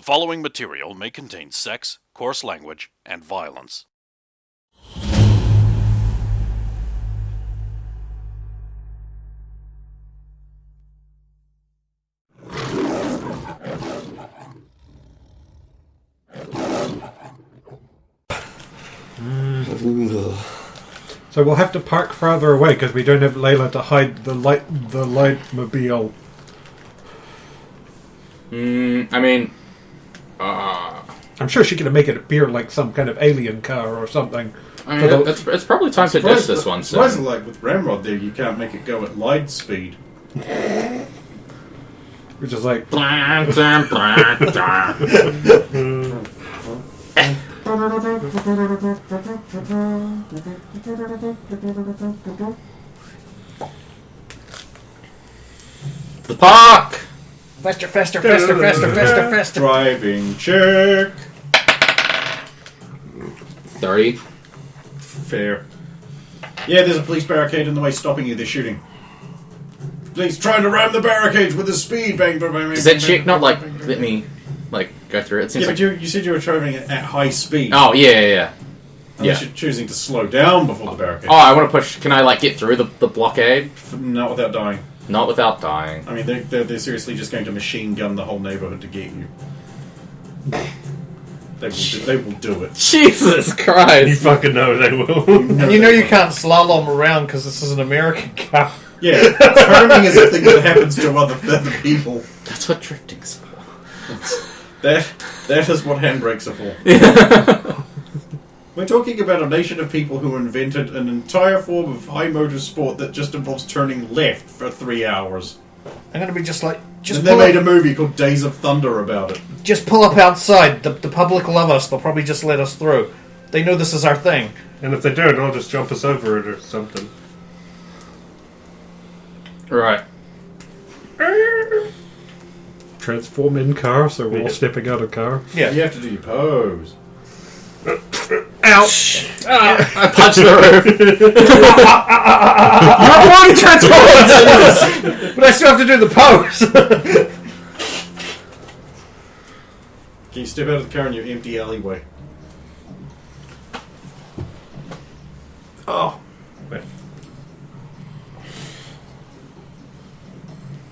following material may contain sex, coarse language, and violence. So we'll have to park farther away because we don't have Layla to hide the lightmobile. I mean, I'm sure she could make it appear like some kind of alien car or something. I mean, it's probably time to ditch this one. So, like with Ramrod, there you can't make it go at light speed. Which is like. The park! Faster. Driving check. 30. Fair. Yeah, there's a police barricade in the way stopping you. They're shooting. Police trying to ram the barricades with his speed. Bang, bang, bang. Does that chick not, like, let me, like, go through it? It seems yeah, like... but you said you were traveling at high speed. Oh, yeah. Unless you're choosing to slow down before the barricade. Oh, I want to push... Can I, like, get through the blockade? Not without dying. Not without dying. I mean, they're seriously just going to machine gun the whole neighborhood to get you. They will do it. Jesus Christ! You fucking know they will. And you know you can't slalom around because this is an American car. Yeah, turning is a thing that happens to other people. That's what drifting's for. That is what handbrakes are for. We're talking about a nation of people who invented an entire form of high motor sport that just involves turning left for 3 hours. I'm going to be just like... And they made a movie called Days of Thunder about it. Just pull up outside. The public love us. They'll probably just let us through. They know this is our thing. And if they don't, I'll just jump us over it or something. Right. Transform in car, so we're all stepping out of car. Yeah. You have to do your pose. Ouch! I punched the roof. You're already transformed! But I still have to do the pose! Can you step out of the car in your empty alleyway? Oh. Wait.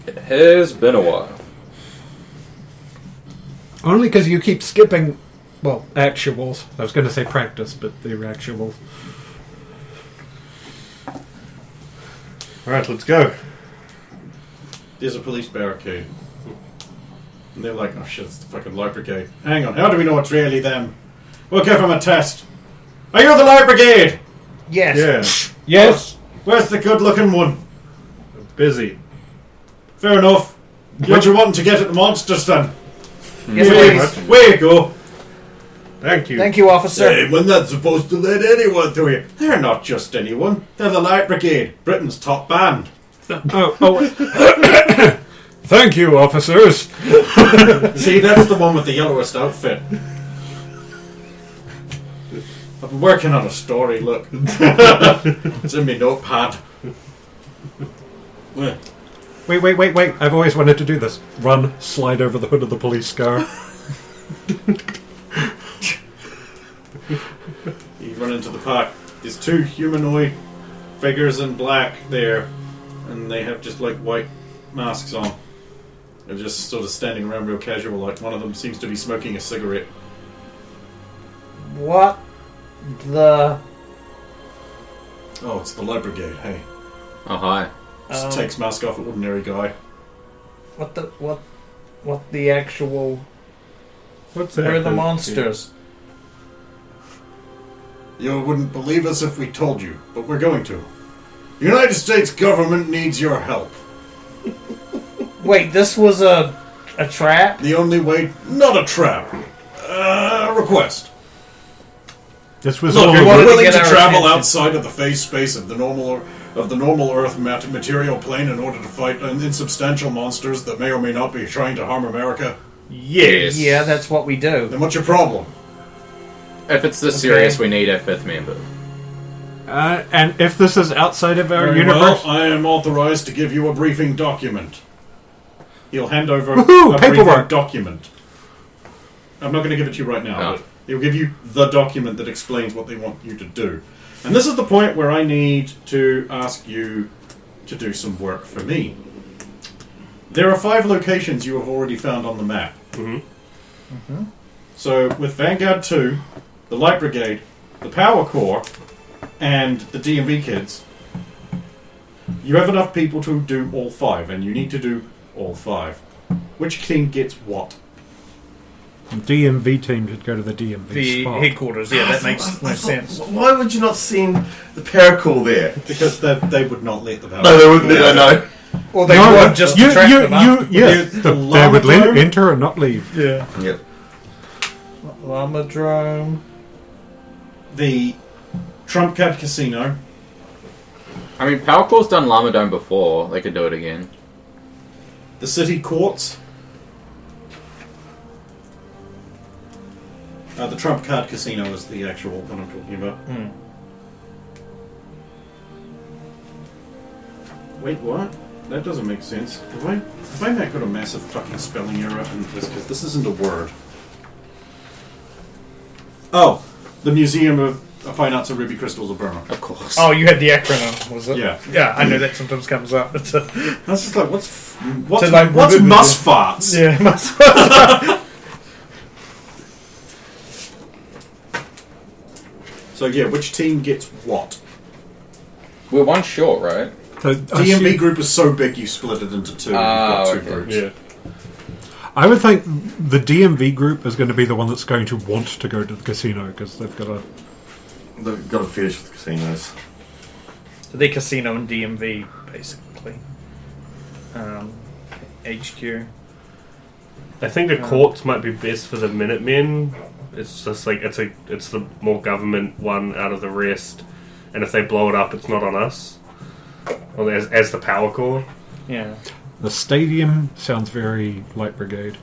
It has been a while. Only because you keep skipping, well, actuals. I was going to say practice, but they're actuals. Alright, let's go. There's a police barricade. And they're like, oh shit, it's the fucking Light Brigade. Hang on, how do we know it's really them? We'll give them a test. Are you the Light Brigade? Yes. Yeah. Yes! Where's the good looking one? Busy. Fair enough. What you wanting to get at the monsters then? Yes, please. Way you go. Thank you. Thank you, officer. Hey, we're not supposed to let anyone through here. They're not just anyone. They're the Light Brigade, Britain's top band. Thank you, officers! See, that's the one with the yellowest outfit. I've been working on a story, look. It's in my notepad. Wait. I've always wanted to do this. Run, slide over the hood of the police car. You run into the park. There's two humanoid figures in black there, and they have just like white masks on. They're just sort of standing around real casual, like one of them seems to be smoking a cigarette. What the... Oh, it's the Light Brigade, hey. Oh, hi. Just takes mask off, an ordinary guy. What the actual... What's Where are the happening? monsters? You wouldn't believe us if we told you, but we're going to. The United States government needs your help. Wait, this was a trap? The only way... Not a trap. Request. This was Look, all... we're wanted to willing get to our travel attention. outside of the phase space of the normal Earth material plane in order to fight insubstantial monsters that may or may not be trying to harm America. Yes. Yeah, that's what we do. Then what's your problem? If it's this serious, we need a fifth member. And if this is outside of our Very universe... well, I am authorized to give you a briefing document. He'll hand over Woohoo! a Paperwork. briefing document. I'm not going to give it to you right now. No. But they'll give you the document that explains what they want you to do. And this is the point where I need to ask you to do some work for me. There are 5 locations you have already found on the map. So with Vanguard², the Light Brigade, the Power Corps, and the DMV kids, you have enough people to do all 5, and you need to do all 5. Which team gets what? The DMV team should go to the DMV The spot. headquarters, yeah, that makes no sense. Why would you not send the paracool there? Because they would not let the Power No, they wouldn't. No. Or they would just to track them up. Yes, The they would Llamadrome? enter and not leave. Yeah. Yep. Llamadrome. The Trump Card Casino, I mean, Power Core's done Llama Dome before. They could do it again. the City Courts, the Trump Card Casino is the actual one I'm talking about. Wait, what? That doesn't make sense. Have I not got a massive fucking spelling error in this? Because this isn't a word. Oh, the Museum of Fine Arts of Ruby Crystals of Burma. Of course. Oh, you had the acronym, was it? Yeah. Yeah, I know that sometimes comes up. It's a, That's just like, what's So, like, muss farts? yeah, must. So yeah, which team gets what? We're one short, right? So, DMV group is so big you split it into 2. You've got 2 okay. groups. Yeah. I would think the DMV group is going to be the one that's going to want to go to the casino because they've got a. They've got a fetish with casinos. The casino and DMV, basically. HQ. I think the courts might be best for the Minutemen. It's just like it's the more government one out of the rest, and if they blow it up, it's not on us. Well, as the Power Core. Yeah. The stadium sounds very Light Brigade.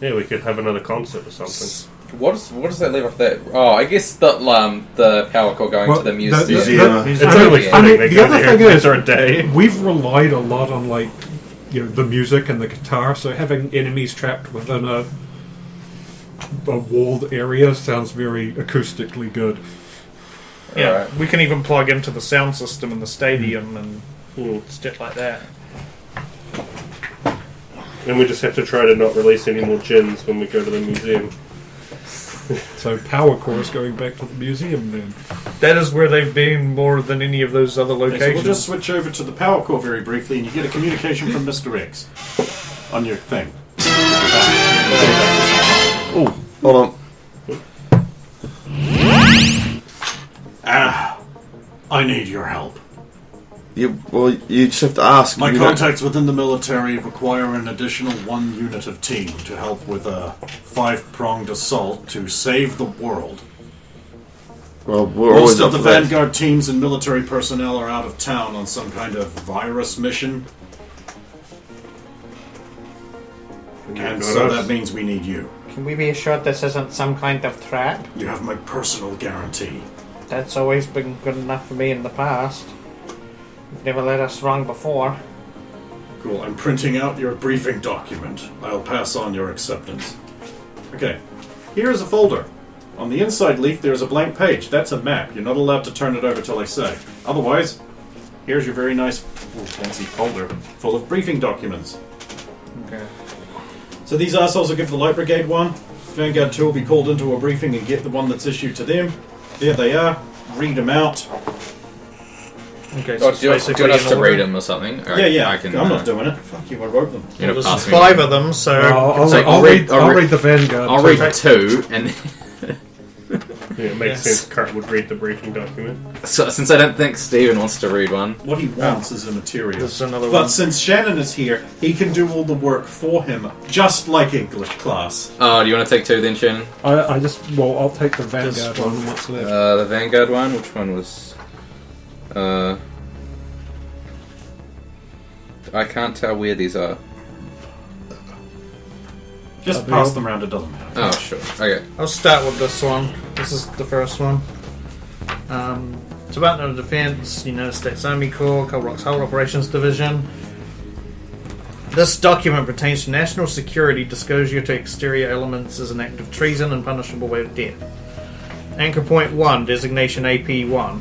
Yeah, we could have another concert or something. What does that leave off there? Oh, I guess the Power Core going Well, to the the- museum. Museum. It's I mean- only I funny. mean, They the go other there thing is- for a day. We've relied a lot on the music and the guitar, so having enemies trapped within a walled area sounds very acoustically good. Yeah, Alright. we can even plug into the sound system in the stadium and shit like that. And we just have to try to not release any more gins when we go to the museum. So Power Core is going back to the museum then. That is where they've been more than any of those other Okay, so locations. we'll just switch over to the Power Core very briefly, and you get a communication from Mr. X on your thing. Oh, hold on. I need your help. Well, you just have to ask. My You don't- contacts within the military require an additional 1 unit of team to help with a 5-pronged assault to save the world. Well, we're Most always of up the for that. Vanguard teams and military personnel are out of town on some kind of virus mission, and so that means we need you. Can we be assured this isn't some kind of trap? You have my personal guarantee. That's always been good enough for me in the past. You've never led us wrong before. Cool, I'm printing out your briefing document. I'll pass on your acceptance. Okay, here is a folder. On the inside leaf, there's a blank page. That's a map. You're not allowed to turn it over till I say. Otherwise, here's your very nice, fancy folder full of briefing documents. Okay. So these assholes will give the Light Brigade one. Vanguard² will be called into a briefing and get the one that's issued to them. There they are. Read them out. Okay, Or it's do you basically want us in to order. read them or something? Or Yeah, I can, I'm not doing it. Fuck you, I wrote them. You know, Well, pass there's me 5 one. of them, so... So I'll read the Vanguard. I'll read 2, and Yeah, it makes Yes. sense. Kurt would read the briefing document. so, since I don't think Steven wants to read one. What he wants is a material. There's another But one. since Shannon is here, he can do all the work for him, just like English class. Oh, do you want to take 2 then, Shannon? I'll take the Vanguard This one. one. What's left? The Vanguard one? Which one was... I can't tell where these are. Just pass them around, it doesn't matter. Oh, sure. Okay. I'll start with this one. This is the first one. Department of Defense, United States Army Corps, Coal Rocks Hull Operations Division. This document pertains to national security. Disclosure to exterior elements is an act of treason and punishable by death. Anchorpoint 1, designation AP1.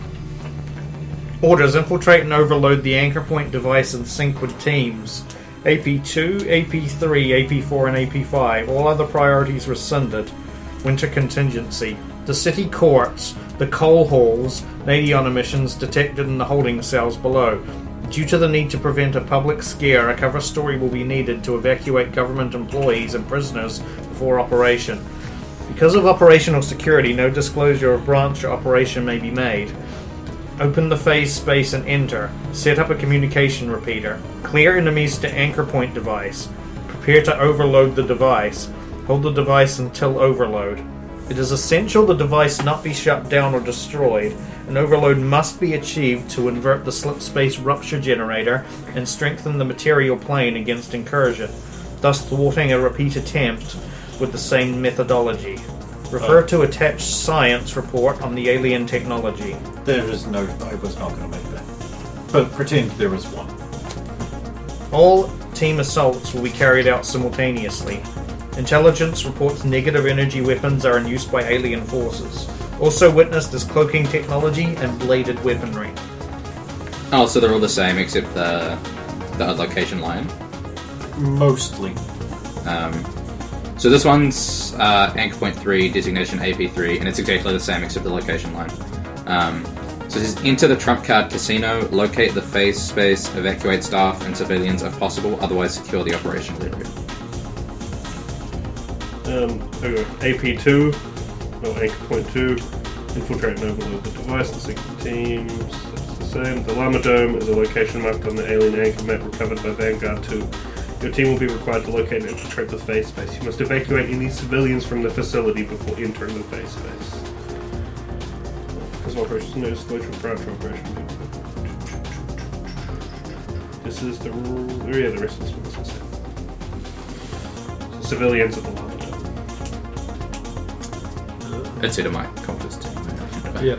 Orders: infiltrate and overload the Anchorpoint device and sync with teams. AP2, AP3, AP4, and AP5. All other priorities rescinded. Winter contingency. The city courts, the coal halls, Nadion emissions detected in the holding cells below. Due to the need to prevent a public scare, a cover story will be needed to evacuate government employees and prisoners before operation. Because of operational security, no disclosure of branch or operation may be made. Open the phase space and enter. Set up a communication repeater. Clear enemies to Anchorpoint device. Prepare to overload the device. Hold the device until overload. It is essential the device not be shut down or destroyed. An overload must be achieved to invert the slip space rupture generator and strengthen the material plane against incursion, thus thwarting a repeat attempt with the same methodology. Refer to attached science report on the alien technology. There is no... I was not going to make that. But pretend there was one. All team assaults will be carried out simultaneously. Intelligence reports negative energy weapons are in use by alien forces. Also witnessed is cloaking technology and bladed weaponry. Oh, so they're all the same except the location line. Mostly. So this one's Anchorpoint 3, designation AP3, and it's exactly the same except the location line. So it says, enter the trump card casino, locate the phase space, evacuate staff and civilians if possible, otherwise secure the operational area. AP2, Anchorpoint 2, infiltrate and overload the device and sync the teams. That's the same. The Llama Dome is a location marked on the alien anchor map recovered by Vanguard². Your team will be required to locate and infiltrate the phase space. You must evacuate any civilians from the facility before entering the phase space. Because operations no disclosure of branch operation. This is the rest of this one's the same. So civilians at the Llama Dome. That's it of my conference team. Yeah.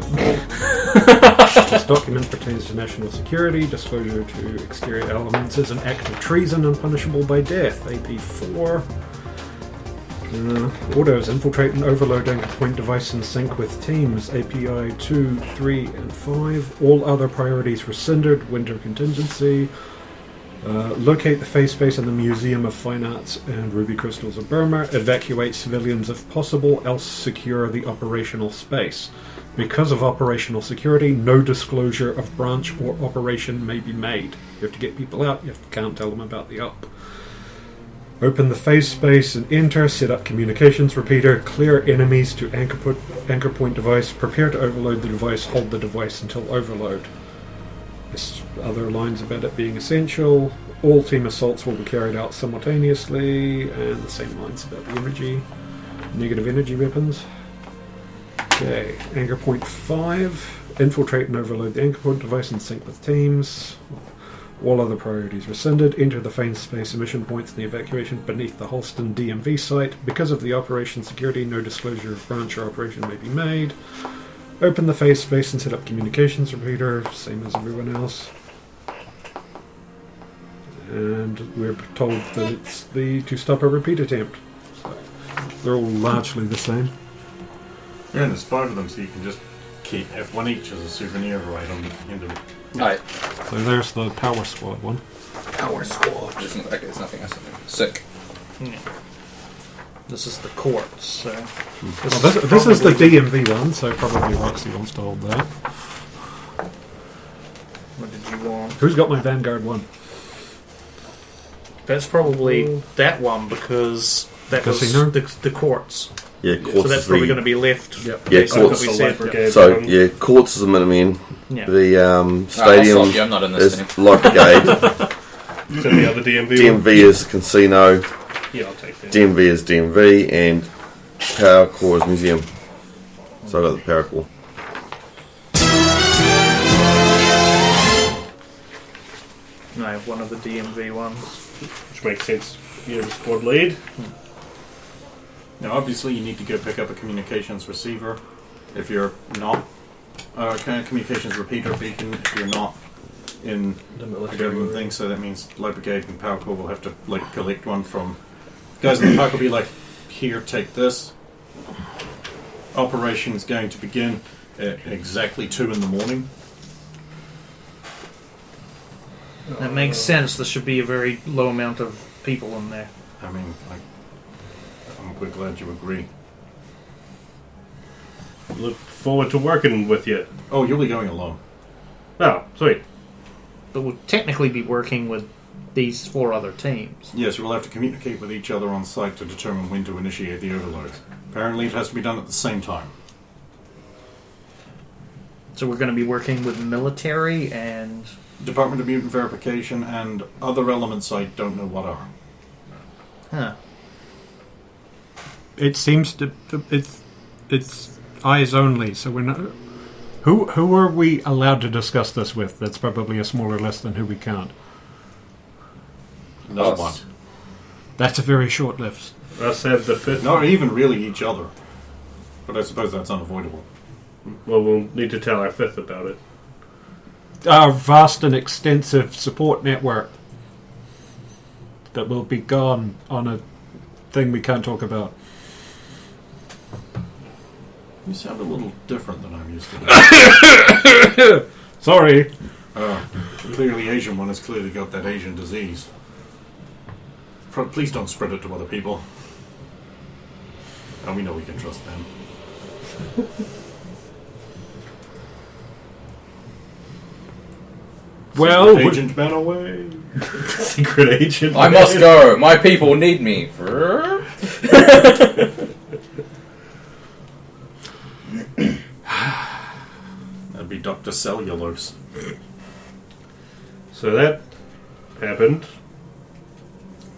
This document pertains to national security. Disclosure to exterior elements is an act of treason and punishable by death. AP4. Orders: infiltrate and overload Anchorpoint device and sync with teams. API 2, 3, and 5. All other priorities rescinded. Winter contingency. Locate the phase space in the Museum of Fine Arts and Ruby Crystals of Burma. Evacuate civilians if possible, else secure the operational space. Because of operational security, no disclosure of branch or operation may be made. You have to get people out, you can't tell them about the up. Open the phase space and enter. Set up communications repeater. Clear enemies to Anchorpoint device. Prepare to overload the device. Hold the device until overload. There's other lines about it being essential. All team assaults will be carried out simultaneously, and the same lines about the energy, negative energy weapons. Okay, Anchorpoint 5. Infiltrate and overload the Anchorpoint device and sync with teams. All other priorities rescinded. Enter the phase space emission points in the evacuation beneath the Holston DMV site. Because of the operation security, no disclosure of branch or operation may be made. Open the phase space and set up communications repeater, same as everyone else. And we're told that it's to stop a repeat attempt. So they're all largely the same. Yeah, and there's 5 of them, so you can just have one each as a souvenir right on the end of it. Alright. So there's the Power Squad one. Power Squad. There's nothing else in there. Sick. Yeah. This is the courts, so... This is the DMV one, so probably Roxy wants to hold that. What did you want? Who's got my Vanguard 1? That's probably that one, because that Casino? was the courts. Yeah, Courts So that's is probably going to be left. Yep. Yeah, based on what Courts. we said. Brigade. So, yeah, Courts is a Minutemen. Yeah. The I'll stadium stop you, I'm not in this is thing. like Brigade. Is that the other DMV one? DMV is casino. Yeah, I'll take that. DMV is DMV, and Power Core is museum. So I got the Power Core. No, one of the DMV ones. Which makes sense. You're the squad lead. Now, obviously, you need to go pick up a communications receiver if you're not. Communications repeater beacon if you're not in The the military. government thing, so that means Light Brigade and Power Corps will have to like collect one from guys in the park will be like, here, take this. Operation is going to begin at exactly 2 in the morning. That makes sense. There should be a very low amount of people in there. I mean, we're glad you agree. Look forward to working with you. Oh, you'll be going alone. Oh, sweet. But we'll technically be working with these 4 other teams. Yes, we'll have to communicate with each other on site to determine when to initiate the overloads. Apparently it has to be done at the same time. So we're going to be working with military and... Department of Mutant Verification and other elements I don't know what are. Huh. It seems to it's eyes only, so we're not. Who are we allowed to discuss this with? That's probably a smaller list than who we can't. No Us. one. That's a very short list. Us have the 5th. Not even really each other. But I suppose that's unavoidable. Well, we'll need to tell our 5th about it. Our vast and extensive support network that will be gone on a thing we can't talk about. You sound a little different than I'm used to. Sorry. Clearly Asian one has clearly got that Asian disease. Please don't spread it to other people. And we know we can trust them. Well, Secret agent man away. Secret agent. I must go. My people need me. That'd be Dr. Cellulose. So that happened.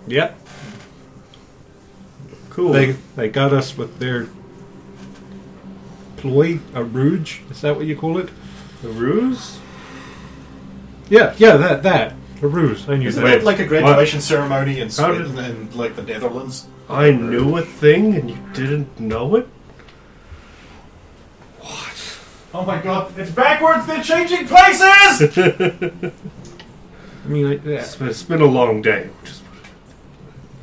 Yep. Cool. They got us with their ploy, a rouge. Is that what you call it? The ruse? Yeah, that. A ruse. I knew Isn't that. it like a graduation ceremony in Sweden and like the Netherlands? I knew a thing and you didn't know it? Oh my god, it's backwards! They're changing places! I mean, It's been a long day.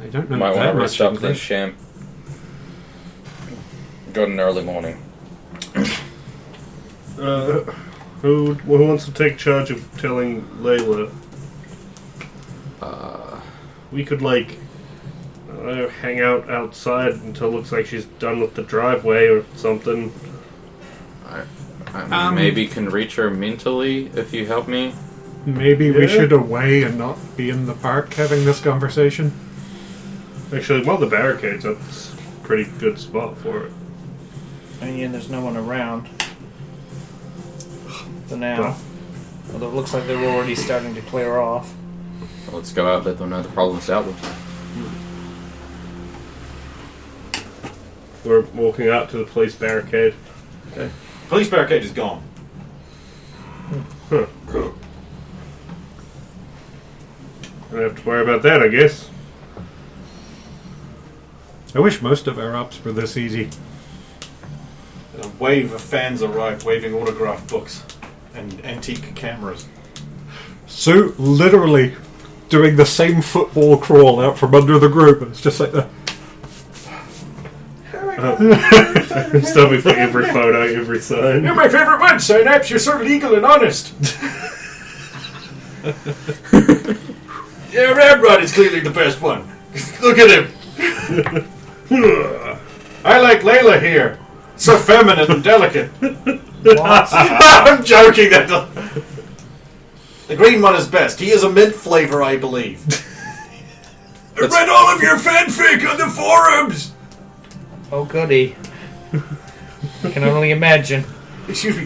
I don't know Might want that to much rest up this English. champ. Got an early morning. Who wants to take charge of telling Layla? We could, hang out outside until it looks like she's done with the driveway or something. I maybe can reach her mentally if you help me. Maybe we Yeah. should away and not be in the park having this conversation. Actually, the barricades, that's a pretty good spot for it. And there's no one around. For now. Although it looks like they're already starting to clear off. Well, let's go out, let them know the problem's dealt with. We're walking out to the police barricade. Okay. Police barricade is gone. Huh. Don't have to worry about that, I guess. I wish most of our ops were this easy. A wave of fans arrived waving autograph books and antique cameras. Sue literally doing the same football crawl out from under the group. It's just like that. Stopping for every photo, every sign. You're my favourite one, Synapse. You're so legal and honest. Yeah, Ramrod is clearly the best one. Look at him. I like Layla here. So feminine and delicate. I'm joking. The green one is best. He is a mint flavour, I believe. I read all of your fanfic on the forums. Oh, goody. I can only imagine. Excuse me,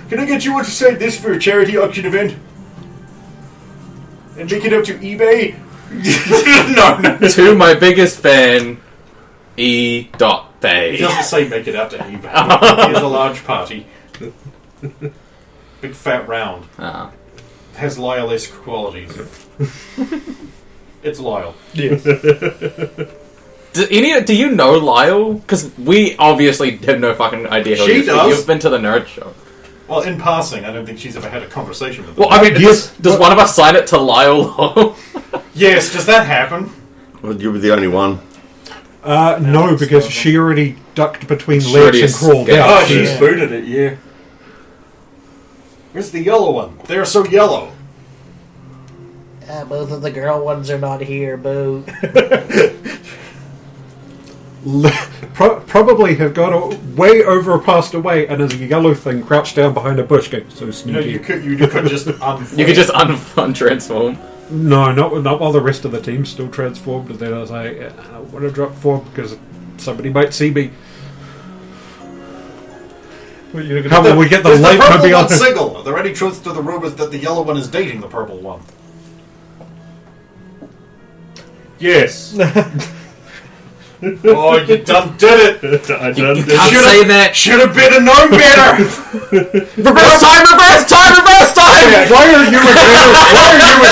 can I get you all to sign this for a charity auction event? And make it up to eBay? No. To my biggest fan, E. He Bay. doesn't say make it out to eBay. He is a large party. Big fat round. Has Lyle-esque qualities. It's Lyle. Yes. Do you know Lyle? Because we obviously have no fucking idea who She he is, but does. You've been to the nerd show. Well, in passing, I don't think she's ever had a conversation with them. Well, I mean, does one of us sign it to Lyle? Yes, does that happen? Well, you'll be the only one. No, because she already ducked between She legs already and crawled escaped. out. Oh, she's booted it, yeah. Where's the yellow one? They're so yellow. Both of the girl ones are not here, boo. Probably have got way over past away, and there's a yellow thing crouched down behind a bush going, so You know, sneaky. you could just unform. You could just untransform. No, not while the rest of the team's still transformed, and then I was like, I don't want to drop form because somebody might see me. How will we get the Does light purple maybe one on? single? Are there any truth to the rumors that the yellow one is dating the purple one? Yes. Oh, you done did it! I You done can't this. say that. Should have been a known better! Reverse time! Reverse time! Reverse time! Why are you an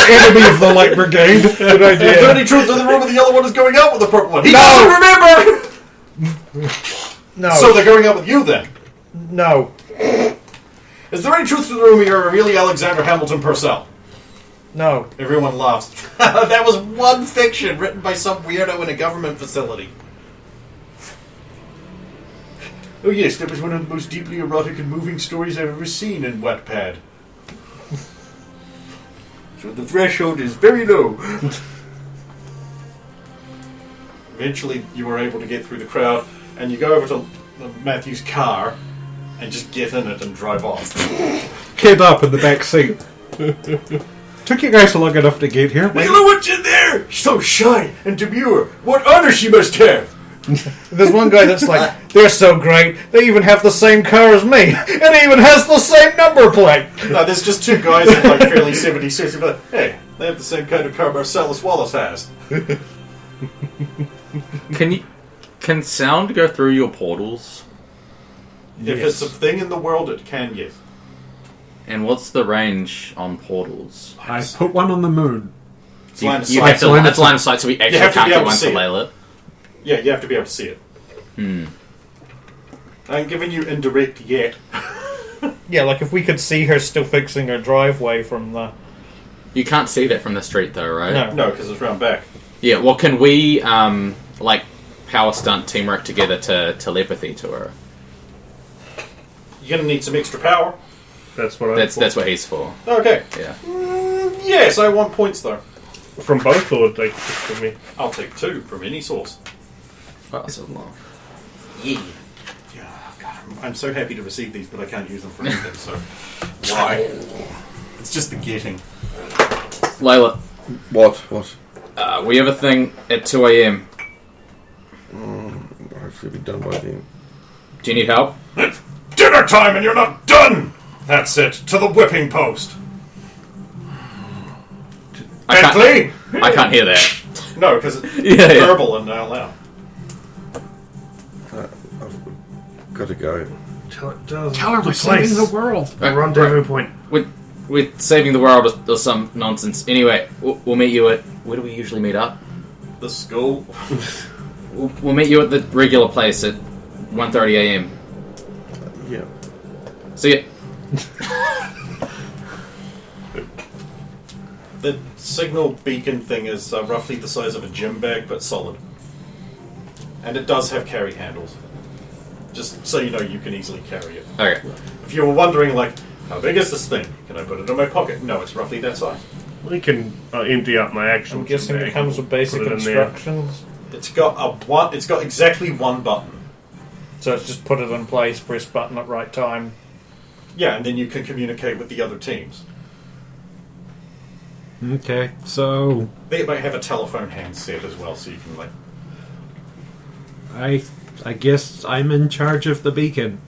enemy of the Light Brigade? Good Is there idea. any truth to the rumor the yellow one is going out with the purple one? He No! doesn't remember! No. So they're going out with you then? No. Is there any truth to the rumor you're really Alexander Hamilton Purcell? No. Everyone laughs. That was one fiction written by some weirdo in a government facility. Oh yes, that was one of the most deeply erotic and moving stories I've ever seen in Wattpad. So the threshold is very low. Eventually you were able to get through the crowd, and you go over to Matthew's car and just get in it and drive off. Kid up in the back seat. Took you guys long enough to get here. Mila, what's in there? So shy and demure. What honor she must have. There's one guy that's like, they're so great, they even have the same car as me, and it even has the same number plate. No, there's just two guys in like fairly 76 who are like, hey, they have the same kind of car Marcellus Wallace has. Can sound go through your portals? If it's a thing in the world, it can, yes. And what's the range on portals? I put one on the moon. It's line of You sight. have to, that's line of sight, so we actually have to can't be get able to one see to it. Layla. Yeah, you have to be able to see it. I ain't giving you indirect yet. Yeah, like if we could see her still fixing her driveway from the... You can't see that from the street, though, right? No. No, because it's round back. Yeah, well, can we, like, power stunt teamwork together to telepathy to her? You're going to need some extra power. That's what I. That's what he's for. Okay. Yeah. Yes, I want points, though. From both, or like just for me. I'll take 2 from any source. Oh, so long. Yeah. God, I'm so happy to receive these, but I can't use them for anything, so... Why? It's just the getting. Layla, What? we have a thing at 2 a.m. Hopefully be done by then. Do you need help? It's dinner time and you're not done! That's it. To the whipping post. Bentley! I can't hear that. No, because it's Yeah. verbal and out loud. I've got to go. Tell her we're saving the world. Rendezvous point. We're saving the world or some nonsense. Anyway, we'll meet you at... Where do we usually meet up? The school. We'll meet you at the regular place at 1:30 a.m. Yeah. See ya. The signal beacon thing is roughly the size of a gym bag, but solid. And it does have carry handles. Just so you know, you can easily carry it. Okay. If you were wondering, like, how big is this thing? Can I put it in my pocket? No, it's roughly that size. We can empty up my action. I'm guessing it comes with basic instructions. It's got It's got exactly one button. So it's just put it in place, press button at right time. Yeah, and then you can communicate with the other teams. Okay, so They might have a telephone handset as well, so you can like. I guess I'm in charge of the beacon.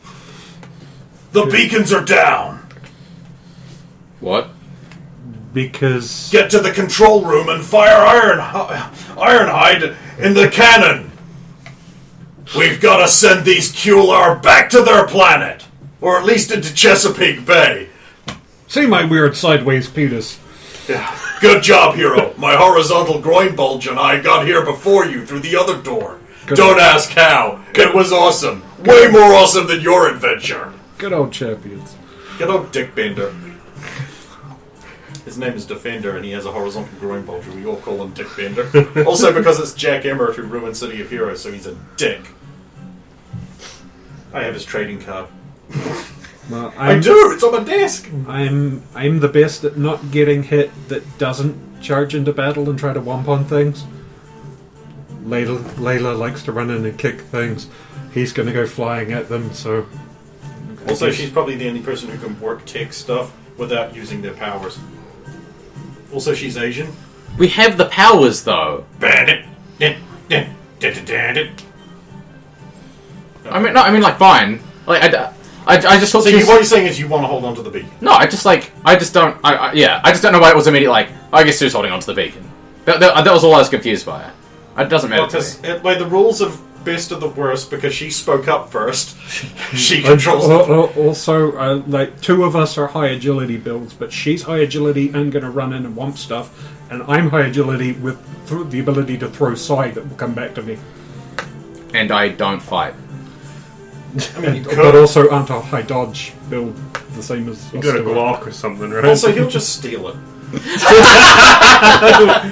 The beacons are down. What? Because Get to the control room and fire Ironhide in the cannon. We've got to send these QLR back to their planet, or at least into Chesapeake Bay. see my weird sideways penis. Yeah. Good job, hero. My horizontal groin bulge and I got here before you through the other door. Good. Don't ask how. It was awesome. Way more awesome than your adventure. Good old champions. Good old Dick Bender. His name is Defender, and he has a horizontal groin bulger. We all call him Dick Bender. Also because it's Jack Emmert who ruined City of Heroes, so he's a dick. I have his trading card. Well, I do! It's on my desk! I'm the best at not getting hit that doesn't charge into battle and try to womp on things. Layla likes to run in and kick things. He's going to go flying at them, so... Also, she's probably the only person who can work tech stuff without using their powers. Also, she's Asian. We have the powers, though. I mean, like, fine. Like, I just thought. So what you're saying is you want to hold on to the beacon? No, I just don't know why it was immediately like. I guess Sue's holding on to the beacon. That was all I was confused by. It doesn't matter. Because by the rules of best of the worst, because she spoke up first, she controls it. Also, like, two of us are high agility builds, but she's high agility and going to run in and womp stuff, and I'm high agility with the ability to throw psi that will come back to me. And I don't fight. I mean, But also aren't a high dodge build the same as... You got a Glock or something, right? Also, he'll just steal it.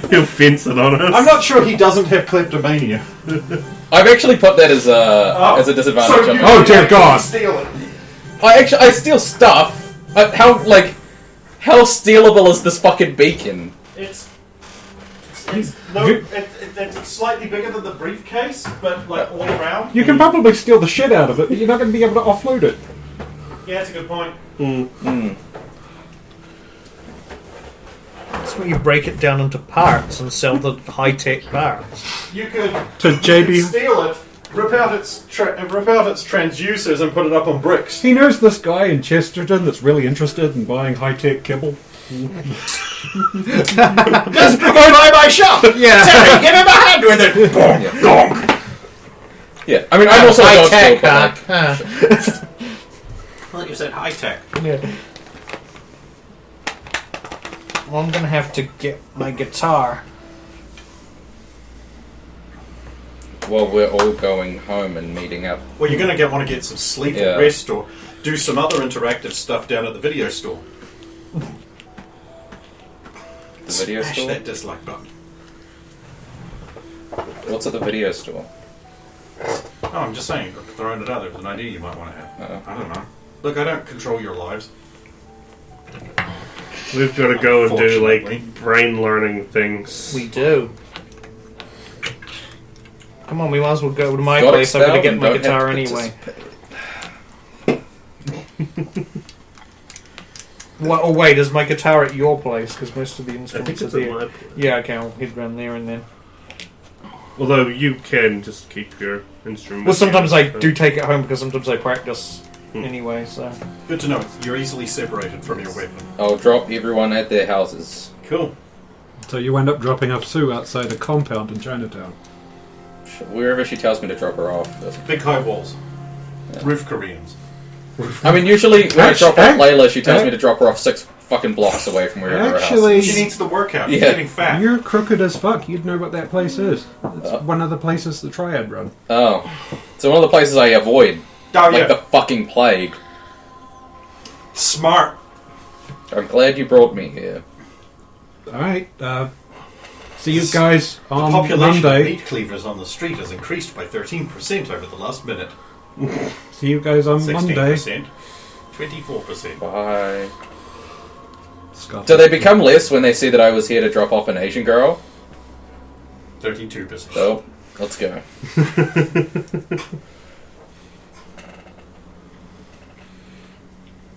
He'll fence it on us. I'm not sure he doesn't have kleptomania. I've actually put that as a disadvantage. So on you me. Oh, dear God. Steal it. I steal stuff. How stealable is this fucking beacon? It's slightly bigger than the briefcase, but like all around. You can probably steal the shit out of it, but you're not going to be able to offload it. Yeah, that's a good point. That's when you break it down into parts and sell the high-tech parts. You could To JB... steal it, rip out its transducers, and put it up on bricks. He knows this guy in Chesterton that's really interested in buying high-tech kibble. Just go by my shop. Yeah. Terry, give him a hand with it. Bonk, gonk. Yeah, I mean, I'm also a high-tech, dodge but, like, I thought you said high tech. Yeah. Well, I'm gonna have to get my guitar. well, we're all going home and meeting up. Well, you're going to want to get some sleep Yeah. or rest, or do some other interactive stuff down at the video store. The video Smash store? that dislike button. What's at the video store? Oh, I'm just saying, throwing it out there. There's an idea you might want to have. I don't know. Look, I don't control your lives. We've got to go and do Unfortunately. like brain learning things. We do. Come on, we might as well go to my Got place. I'm going to get expelled my and don't guitar have to anyway. participate. Well, oh wait, is my guitar at your place? Because most of the I think instruments it's are in there. my place. Yeah, okay, I'll head round there and then. Although you can just keep your instrument. Well, with you, sometimes I so- do take it home because sometimes I practice anyway. So Good to know. You're easily separated from your weapon. I'll drop everyone at their houses. Cool. So you end up dropping off Sue outside a compound in Chinatown. Wherever she tells me to drop her off. Big high walls. Roof Koreans. I mean, usually when I drop off Actually- Layla, she tells me to drop her off 6 fucking blocks away from wherever her house Actually, is. She needs the workout. She's Yeah. getting fat. you're crooked as fuck. You'd know what that place is. It's one of the places the Triad run. Oh. So one of the places I avoid. Oh, Like the fucking plague. Smart. I'm glad you brought me here. Alright, see you guys on Population of Monday. meat cleavers on the street has increased by 13% over the last minute. See you guys on 16%. Monday. 24%. Bye. Scott. Do they become less when they see that I was here to drop off an Asian girl? 32%. Oh, let's go.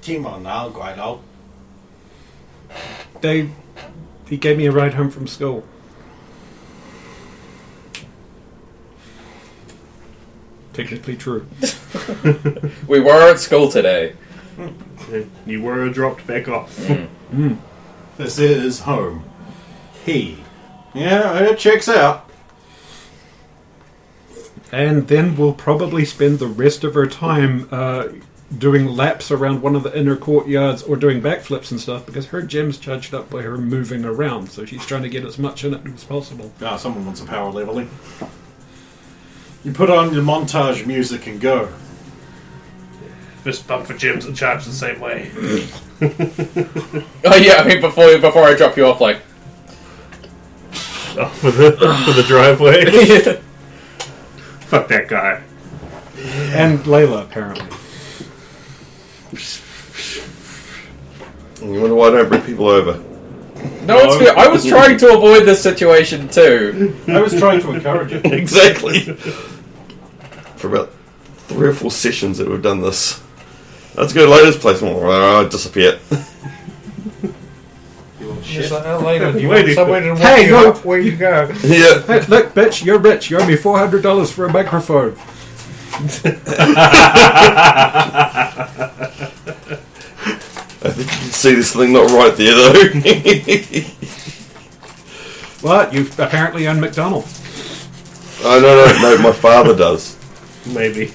Come on now, Guido. He gave me a ride home from school. Technically true. We were at school today. You were dropped back off. This is home. Yeah, it checks out. And then we'll probably spend the rest of our time doing laps around one of the inner courtyards or doing backflips and stuff because her gem's charged up by her moving around, so she's trying to get as much in it as possible. Ah, someone wants a power leveling. You put on your montage music and go. Fist bump for gems and charge the same way. Oh yeah, I mean before I drop you off, like Oh, for the driveway. Fuck that guy. And Layla, apparently. You wonder why I don't bring people over? no, it's good. I was trying to avoid this situation too. I was trying to encourage it. Exactly. For about 3 or 4 sessions that we've done this. Let's go to Layla's place more. I disappear. It's like, oh, later, do you Wait, want somewhere to walk hey, you no. up where you go? Yeah. Hey, look, bitch, you're rich. You owe me $400 for a microphone. I think you can see this thing not right there, though. What? You apparently own McDonald's. Oh, no, my father does. Maybe.